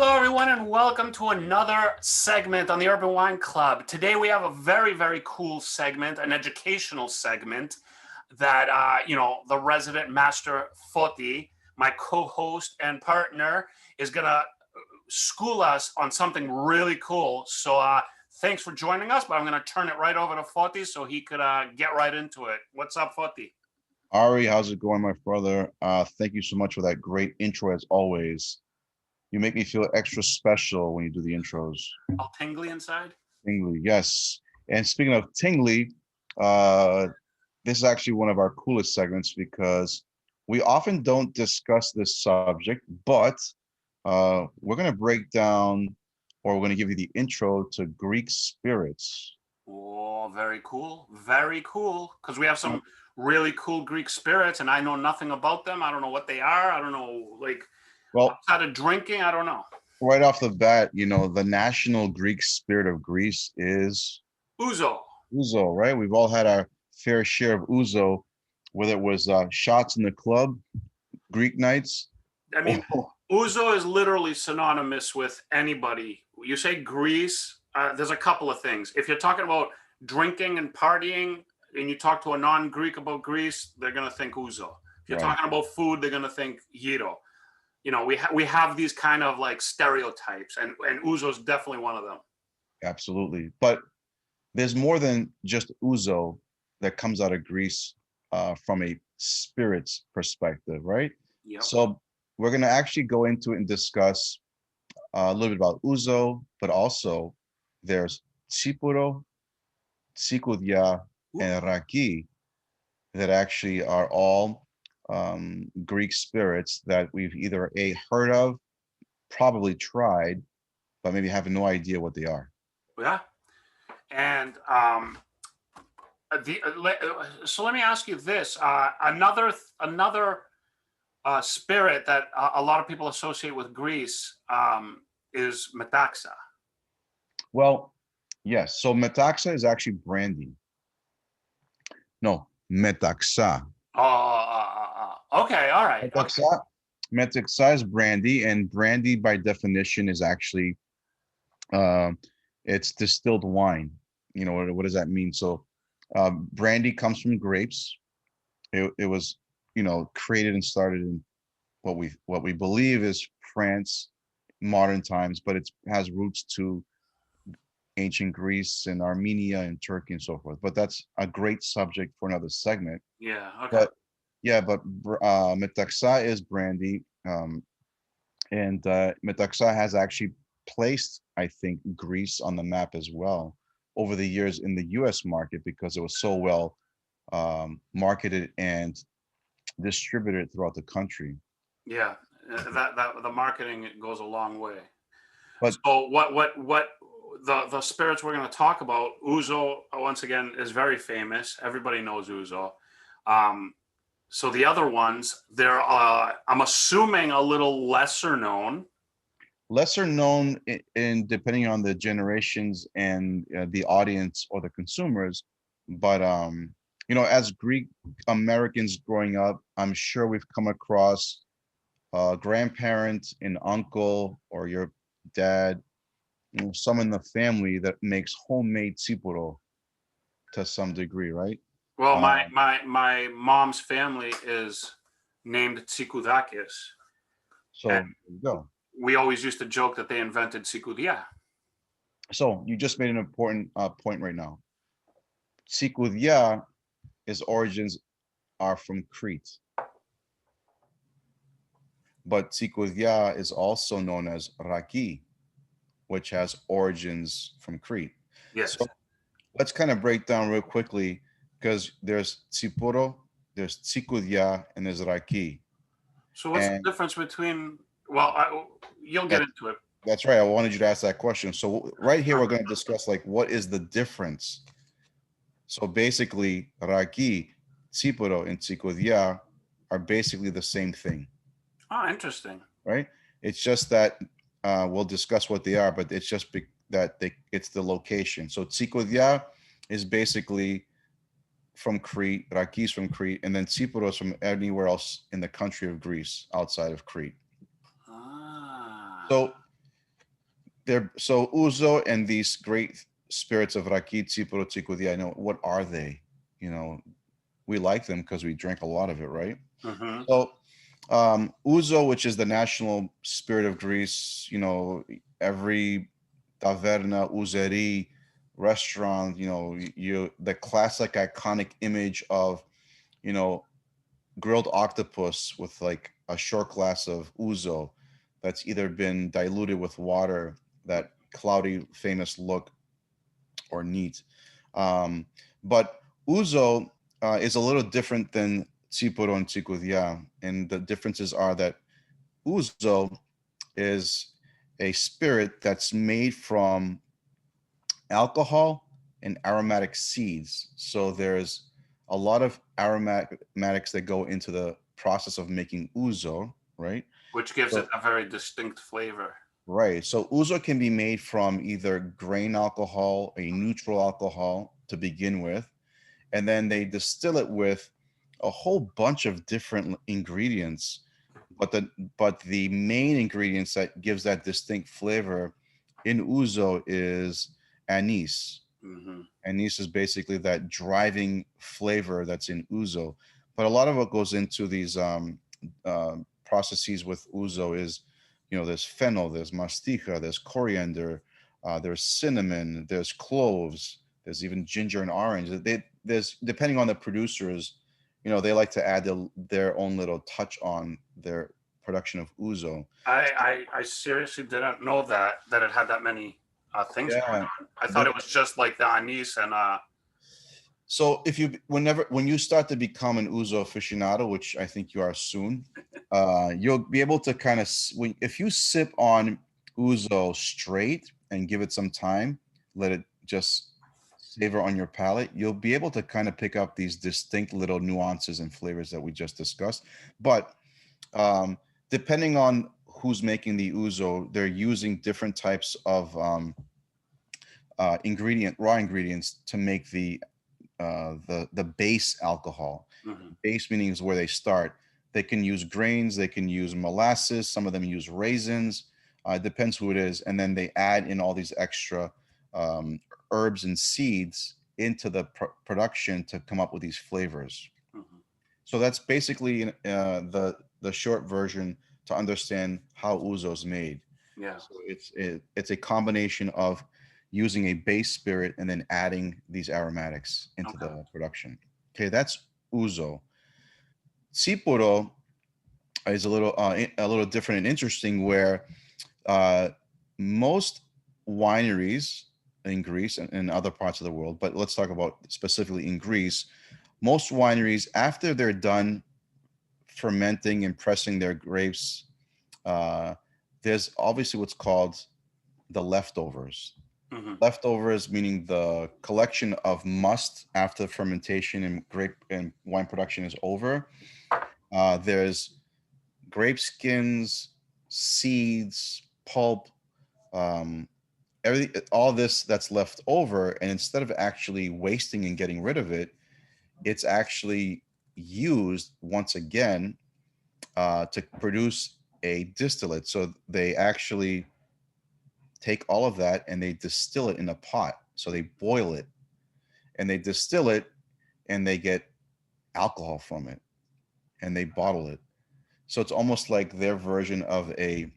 Hello, everyone, and welcome to another segment on the Urban Wine Club. Today, we have a very, very cool segment, an educational segment that, the resident master Foti, my co-host and partner, is going to school us on something really cool. So thanks for joining us, but I'm going to turn it right over to Foti so he could get right into it. What's up, Foti? Ari, how's it going, my brother? Thank you so much for that great intro, as always. You make me feel extra special when you do the intros. All tingly inside? Tingly, yes. And speaking of tingly, uh, this is actually one of our coolest segments because we often don't discuss this subject, but we're going to break down, or we're going to give you the intro to Greek spirits. Oh, very cool. Very cool. Because we have some really cool Greek spirits, and I know nothing about them. I don't know what they are. I don't know, Well, outside of drinking, I don't know. right off the bat, the national Greek spirit of Greece is Ouzo. Ouzo, right? We've all had our fair share of Ouzo, whether it was shots in the club, Greek nights. I mean, Ouzo is literally synonymous with anybody. You say Greece, there's a couple of things. If you're talking about drinking and partying, and you talk to a non-Greek about Greece, they're going to think Ouzo. If you're talking about food, they're going to think gyro. We have these kind of like stereotypes, and Ouzo is definitely one of them. Absolutely. But there's more than just Ouzo that comes out of Greece from a spirits perspective, right? Yep. So we're going to actually go into it and discuss a little bit about Ouzo, but also there's Tsipouro, Tsikoudia, and Raki that actually are all Greek spirits that we've either heard of, probably tried, but maybe have no idea what they are. Yeah. And so let me ask you this: another spirit that a lot of people associate with Greece is Metaxa. Well, yes. So Metaxa is actually brandy. No, Metaxa. Okay, all right. Metaxa is brandy, and brandy by definition is actually it's distilled wine. What does that mean? So brandy comes from grapes. It was created and started in what we believe is France, modern times, but it has roots to ancient Greece and Armenia and Turkey and so forth. But that's a great subject for another segment. Yeah. Okay. But Metaxa is brandy, and Metaxa has actually placed, I think, Greece on the map as well over the years in the U.S. market because it was so well marketed and distributed throughout the country. Yeah, that the marketing goes a long way. But so what the spirits we're going to talk about, Ouzo, once again, is very famous. Everybody knows Ouzo. So the other ones, they're I'm assuming a little lesser known. Lesser known in depending on the generations and the audience or the consumers, but as Greek Americans growing up, I'm sure we've come across a grandparent, an uncle, or your dad, someone in the family that makes homemade Tsipouro to some degree, right? Well, my mom's family is named Tsikoudiakis. So there you go. We always used to joke that they invented Tsikoudia. So you just made an important point right now. Tsikoudia, its origins are from Crete. But Tsikoudia is also known as Raki, which has origins from Crete. Yes. So let's kind of break down real quickly because there's Tsipouro, there's Tsikoudia, and there's Raki. So what's the difference between? Well, you'll get into it. That's right. I wanted you to ask that question. So right here, we're going to discuss what is the difference. So basically, Raki, Tsipouro, and Tsikoudia are basically the same thing. Oh, interesting. Right? It's just that we'll discuss what they are, but it's just it's the location. So Tsikoudia is basically from Crete, Raki is from Crete, and then Tsipouro is from anywhere else in the country of Greece outside of Crete. So they're so Ouzo and these great spirits of Raki, Tsipouro, Tsikoudia. I know what are they? You know, we like them because we drank a lot of it, right? Mm-hmm. So Ouzo, which is the national spirit of Greece, you know, every taverna, ouzeri, restaurant, you know, you the classic iconic image of, you know, grilled octopus with like a short glass of Ouzo that's either been diluted with water, that cloudy, famous look or neat. Um, but Ouzo is a little different than Tsipouro and Tsikoudia. And the differences are that Ouzo is a spirit that's made from alcohol and aromatic seeds. So there's a lot of aromatics that go into the process of making Ouzo, right? Which gives it So a very distinct flavor. right. So Ouzo can be made from either grain alcohol, a neutral alcohol to begin with, and then they distill it with a whole bunch of different ingredients. But the main ingredients that gives that distinct flavor in Ouzo is anise. Mm-hmm. Anise is basically that driving flavor that's in Ouzo. But a lot of what goes into these processes with Ouzo is, you know, there's fennel, there's mastica, there's coriander, there's cinnamon, there's cloves, there's even ginger and orange. There's depending on the producers, you know, they like to add their own little touch on their production of Ouzo. I seriously didn't know that it had that many things going Yeah. on. I thought it was just like the anise and So if you when you start to become an Ouzo aficionado, which I think you are soon, you'll be able to kind of if you sip on Ouzo straight and give it some time, let it just savor on your palate, you'll be able to kind of pick up these distinct little nuances and flavors that we just discussed. But um, depending on who's making the Ouzo, they're using different types of raw ingredients to make the base alcohol. mhm. Base meaning is where they start. They can use grains, they can use molasses, some of them use raisins. It depends who it is, and then they add in all these extra um, herbs and seeds into the production to come up with these flavors. Mhm. So that's basically the short version to understand how Ouzo is made. Yeah. So it's a combination of using a base spirit and then adding these aromatics into Okay. the production. Okay, that's Ouzo. Tsipouro is a little different and interesting, where uh, most wineries in Greece and other parts of the world, but let's talk about specifically in Greece. Most wineries, after they're done fermenting and pressing their grapes, uh, there's obviously what's called the leftovers. Hmm. Leftovers meaning the collection of must after fermentation and grape and wine production is over. There's grape skins, seeds, pulp, um, everything, all this that's left over. And instead of actually wasting and getting rid of it, it's actually used once again to produce a distillate. So they actually take all of that and they distill it in a pot. So they boil it and they distill it and they get alcohol from it and they bottle it. So it's almost like their version of a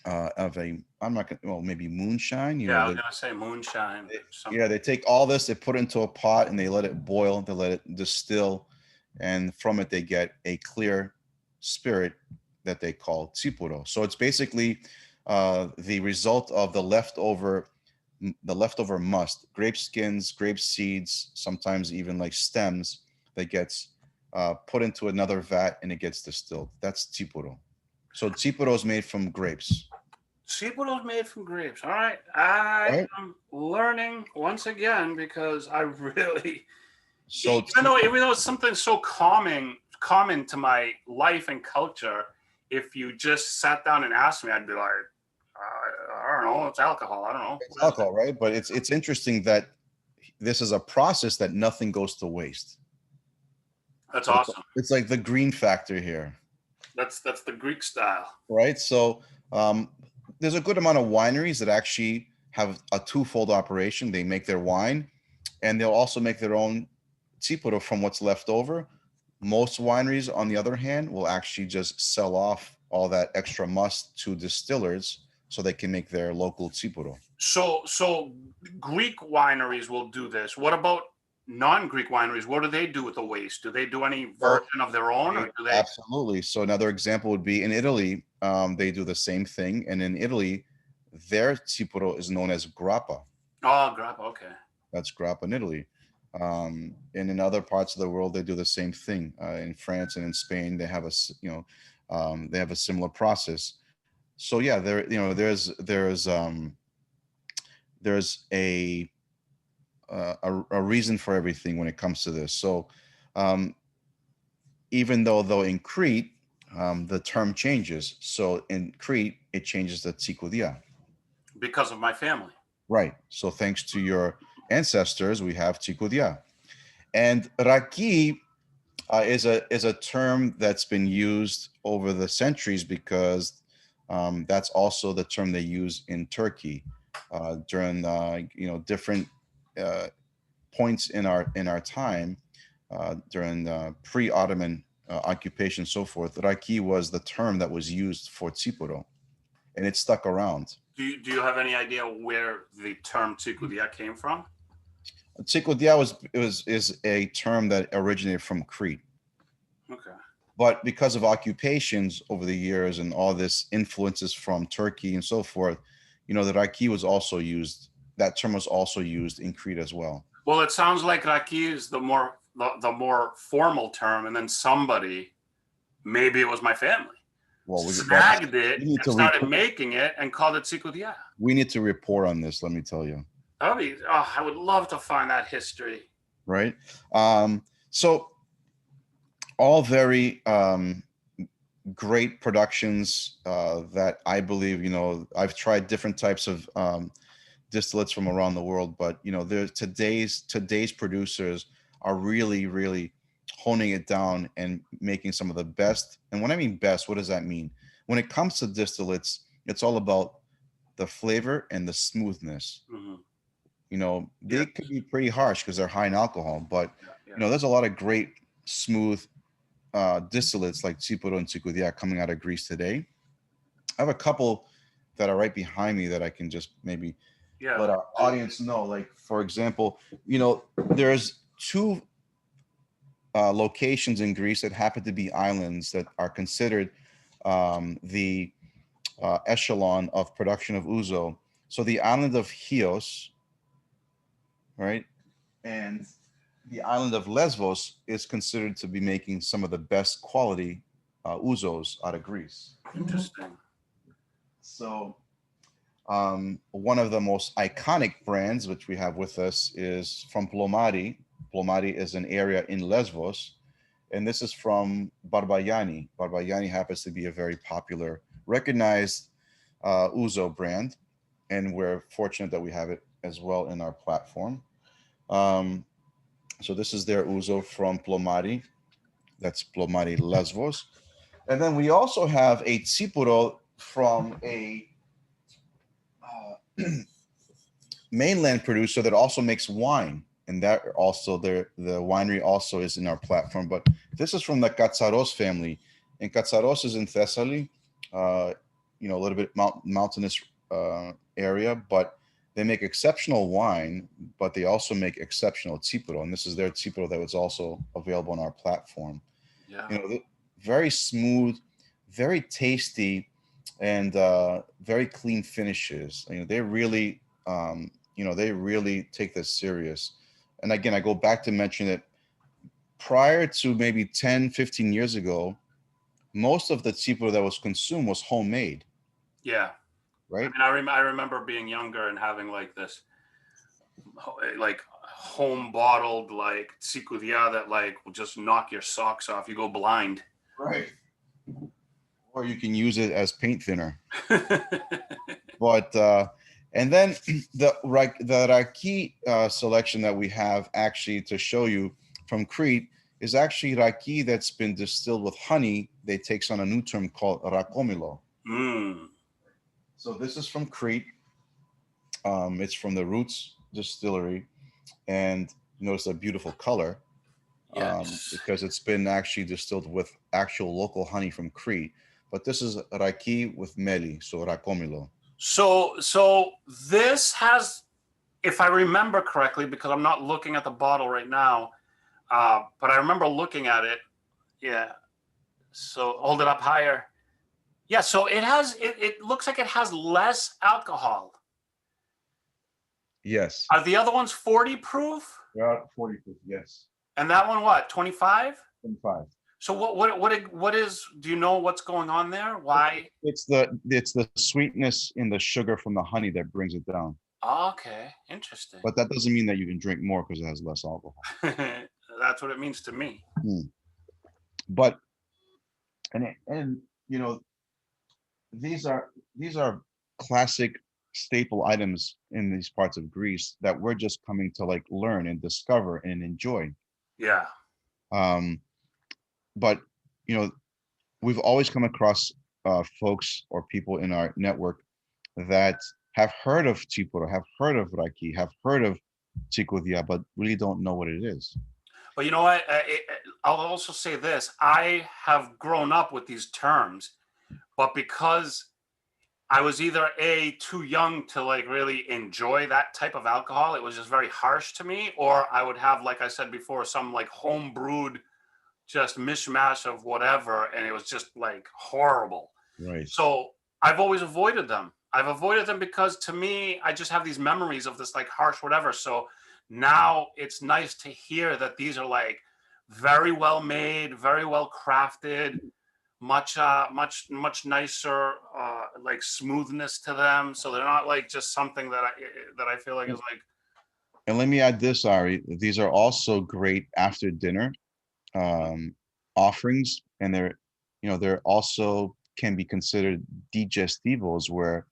I'm not gonna well maybe moonshine. You Yeah, know I was gonna say moonshine or yeah, something. they take all this, they put it into a pot and they let it boil, they let it distill, and from it they get a clear spirit that they call Tsipouro. So it's basically the result of the leftover must, grape skins, grape seeds, sometimes even like stems that gets put into another vat and it gets distilled. That's Tsipouro. So Tsipouro is made from grapes. Tsipouro made from grapes. All right, I Right. am learning once again because I really, So even though it's something so common to my life and culture, if you just sat down and asked me, I'd be like, I don't know, it's alcohol. I don't know. it's What is it? alcohol, right? But it's interesting that this is a process that nothing goes to waste. That's So awesome. it's like the green factor here, That's the Greek style. right? So um, there's a good amount of wineries that actually have a twofold operation. They make their wine, and they'll also make their own Tsipouro from what's left over. Most wineries, on the other hand, will actually just sell off all that extra must to distillers so they can make their local Tsipouro. So Greek wineries will do this. What about non-Greek wineries? What do they do with the waste? Do they do any Well, version of their own, or do they? absolutely. So another example would be in Italy, they do the same thing, and in Italy, their Tsipouro is known as Grappa. Oh, Grappa. Okay. That's Grappa in Italy. And in other parts of the world, they do the same thing. In France and in Spain, they have they have a similar process. So yeah, there's a reason for everything when it comes to this. So um, even though in Crete, the term changes. So in Crete, it changes to Tsikoudia. Because of my family. Right. So thanks to your ancestors, we have Tsikoudia. And Raki is a term that's been used over the centuries because that's also the term they use in Turkey during different uh, points in our time during pre-Ottoman occupation, so forth. Raki was the term that was used for Tsipouro, and it stuck around. Do you have any idea where the term Tsikoudia came from? Tsikoudia is a term that originated from Crete. Okay. But because of occupations over the years and all this influences from Turkey and so forth, the Raki was also used. That term was also used in Crete as well. Well, it sounds like Raki is the more formal term, and then somebody, maybe it was my family, Well, snagged it we need and to started report. making it and called it Tsikoudia. We need to report on this. Let me tell you. I would love to find that history. Right. So all very great productions that I believe, I've tried different types of distillates from around the world, but there's today's producers are really, really honing it down and making some of the best. And when I mean best, what does that mean? When it comes to distillates, it's all about the flavor and the smoothness. Mhm. They could be pretty harsh because they're high in alcohol, but Yeah. there's a lot of great smooth distillates like Tsipouro and Tsikoudia coming out of Greece today. I have a couple that are right behind me that I can just maybe let our audience know. Like, for example, there's two locations in Greece that happen to be islands that are considered the echelon of production of Ouzo. So the island of Chios, right, and the island of Lesvos is considered to be making some of the best quality Ouzos out of Greece. Interesting. So one of the most iconic brands which we have with us is from Plomari. Plomari is an area in Lesvos, and this is from Barbayani. Barbayani happens to be a very popular, recognized Ouzo brand, and we're fortunate that we have it as well in our platform. So this is their Ouzo from Plomari. That's Plomari Lesvos. And then we also have a Tsipouro from a mainland producer that also makes wine. And that also, the winery also is in our platform. But this is from the Katsaros family. And Katsaros is in Thessaly, a little bit mountainous area, but they make exceptional wine, but they also make exceptional Tsipouro. And this is their Tsipouro that was also available on our platform. Yeah. Very smooth, very tasty, and very clean finishes. They really, they really take this serious. And again, I go back to mention that prior to maybe 10, 15 years ago, most of the Tsipouro that was consumed was homemade. Yeah. Right. I mean, I remember being younger and having like this, like home bottled like Tsikoudia that like will just knock your socks off. You go blind. Right. Or you can use it as paint thinner. But and then the Raki selection that we have actually to show you from Crete is actually Raki that's been distilled with honey. That takes on a new term called Rikomelo. Mm. So this is from Crete. It's from the Roots Distillery, and you notice a beautiful color Yes. because it's been actually distilled with actual local honey from Crete. But this is Raki with Meli, so Rakomelo. So this has, if I remember correctly, because I'm not looking at the bottle right now, but I remember looking at it. Yeah. So hold it up higher. Yeah. So it has. It looks like it has less alcohol. Yes, Are the other ones 40 proof? about 40 proof. Yes, And that one what? 25? 25. So what is? Do you know what's going on there? Why? It's the sweetness in the sugar from the honey that brings it down. Okay, interesting. But that doesn't mean that you can drink more because it has less alcohol. That's what it means to me. But and you know these are classic staple items in these parts of Greece that we're just coming to like learn and discover and enjoy. Yeah. Um, but you know we've always come across folks or people in our network that have heard of Tsipouro, have heard of Raki, have heard of Tsikoudia, but really don't know what it is. But you know what? I'll also say this. I have grown up with these terms, but because I was either A, too young to like really enjoy that type of alcohol, it was just very harsh to me, or I would have, like I said before, some like home brewed just mishmash of whatever, and it was just like horrible. Right. So I've always avoided them. I've avoided them because to me, I just have these memories of this like harsh whatever. So now it's nice to hear that these are like very well made, very well crafted, much nicer like smoothness to them. So they're not like just something that I feel like is like And let me add this, Ari. These are also great after dinner offerings, and they're also can be considered digestivos, where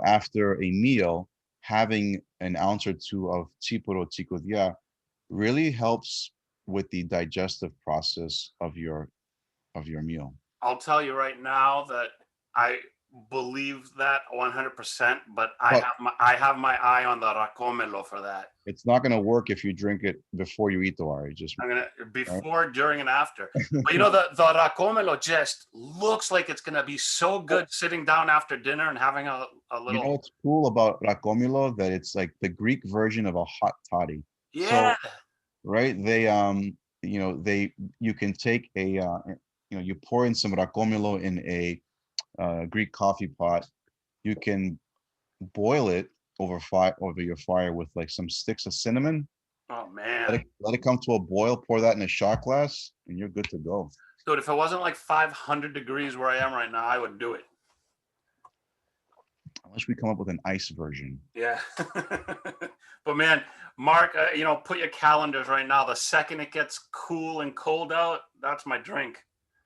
after a meal, having an ounce or two of Tsipouro Tsikoudia really helps with the digestive process of your meal. I'll tell you right now that I believe that 100%, but But I have my eye on the Rikomelo for that. it's not going to work if you drink it before you eat the Ari. Just I'm gonna right? before, during, and after. But the Rikomelo just looks like it's gonna be so good sitting down after dinner and having a You know little. what's cool about Rakomilo? That it's like the Greek version of a hot toddy. Yeah. So, right, they you can take you pour in some Rakomilo in a Greek coffee pot. You can boil it over your fire with like some sticks of cinnamon. Oh Let man. it let it come to a boil. Pour that in a shot glass, and you're good to go. Dude, if it wasn't like 500 degrees where I am right now, I would do it. Unless we come up with an ice version. Yeah. But man, Mark, put your calendars right now. The second it gets cool and cold out, that's my drink.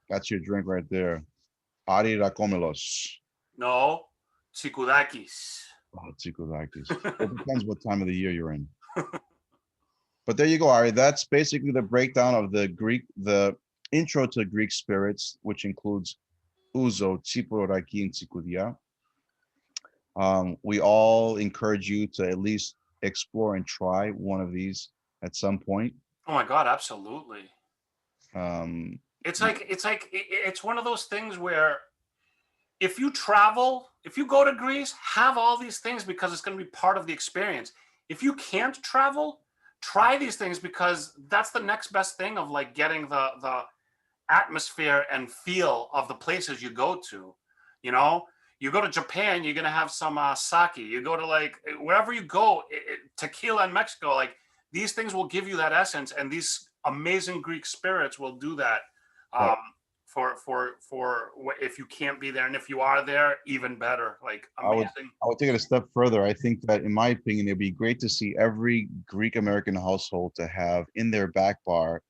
That's your drink right there. Ari Rakomelos. No, Tsikoudiakis. Oh, Tsikoudiakis. It depends what time of the year you're in. But there you go, Ari. That's basically the breakdown of the intro to Greek spirits, which includes Ouzo, Tsipouro, Raki, and Tsikoudia. We all encourage you to at least explore and try one of these at some point. Oh my God, absolutely. Um, It's one of those things where if you travel, if you go to Greece, have all these things because it's going to be part of the experience. If you can't travel, try these things because that's the next best thing of like getting the atmosphere and feel of the places you go to. You know, you go to Japan, you're gonna have some sake. You go to like wherever you go, tequila in Mexico, like these things will give you that essence, and these amazing Greek spirits will do that. but Um, if you can't be there, and if you are there, even better. Like I would amazing. I would take it a step further. I think that, in my opinion, it'd be great to see every Greek American household to have in their back bar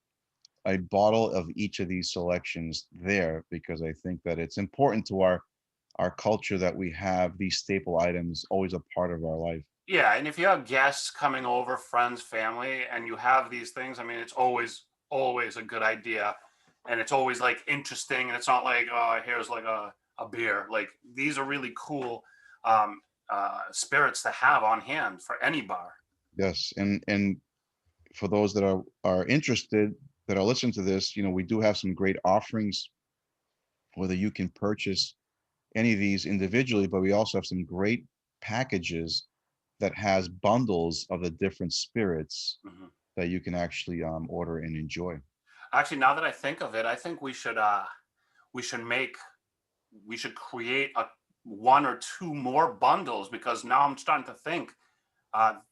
a bottle of each of these selections there, because I think that it's important to our culture that we have these staple items always a part of our life. Yeah, and if you have guests coming over, friends, family, and you have these things, I mean, it's always a good idea, and it's always like interesting, and it's not like, oh, here's like a beer. Like these are really cool. spirits to have on hand for any bar. Yes, and for those that are interested, that are listening to this, we do have some great offerings, whether you can purchase any of these individually, but we also have some great packages that has bundles of the different spirits Mhm. that you can actually order and enjoy. Actually, now that I think of it, I think we should create a one or two more bundles, because now I'm starting to think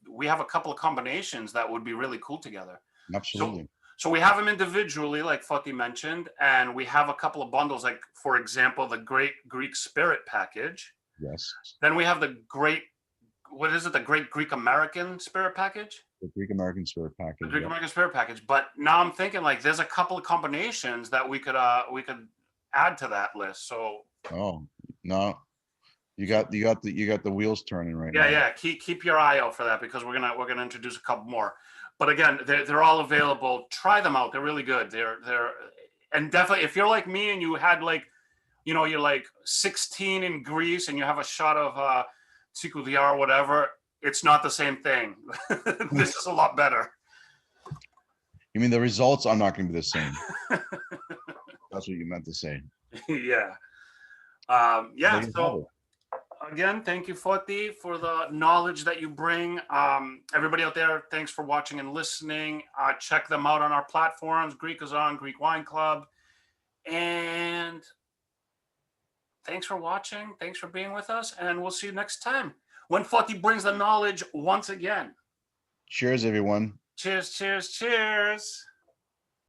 we have a couple of combinations that would be really cool together. So, Absolutely. so we have them individually, like Foti mentioned, and we have a couple of bundles, like for example, the Great Greek Spirit package. Yes. Then we have the Great, what is it? The Great Greek American Spirit package. The Greek American Spirit The package. Greek Yep. American Spirit package. But now I'm thinking like there's a couple of combinations that we could add to that list. So Oh, no. You so got the wheels turning right yeah, now. yeah. Keep your eye out for that, because we're gonna introduce a couple more. But again, they're all available. Try them out. They're really good. They're and definitely, if you're like me and you had like, you're like 16 in Greece and you have a shot of Tsikoudia or whatever, it's not the same thing. This is a lot better. You mean the results are not going to be the same? That's what you meant to say. Yeah. There Yeah. you have So it. again, thank you, Foti, for the knowledge that you bring. Everybody out there, thanks for watching and listening. Check them out on our platforms, Greek is on, Greek Wine Club. And thanks for watching. Thanks for being with us. And we'll see you next time when Foti brings the knowledge once again. Cheers, everyone. Cheers, cheers, cheers.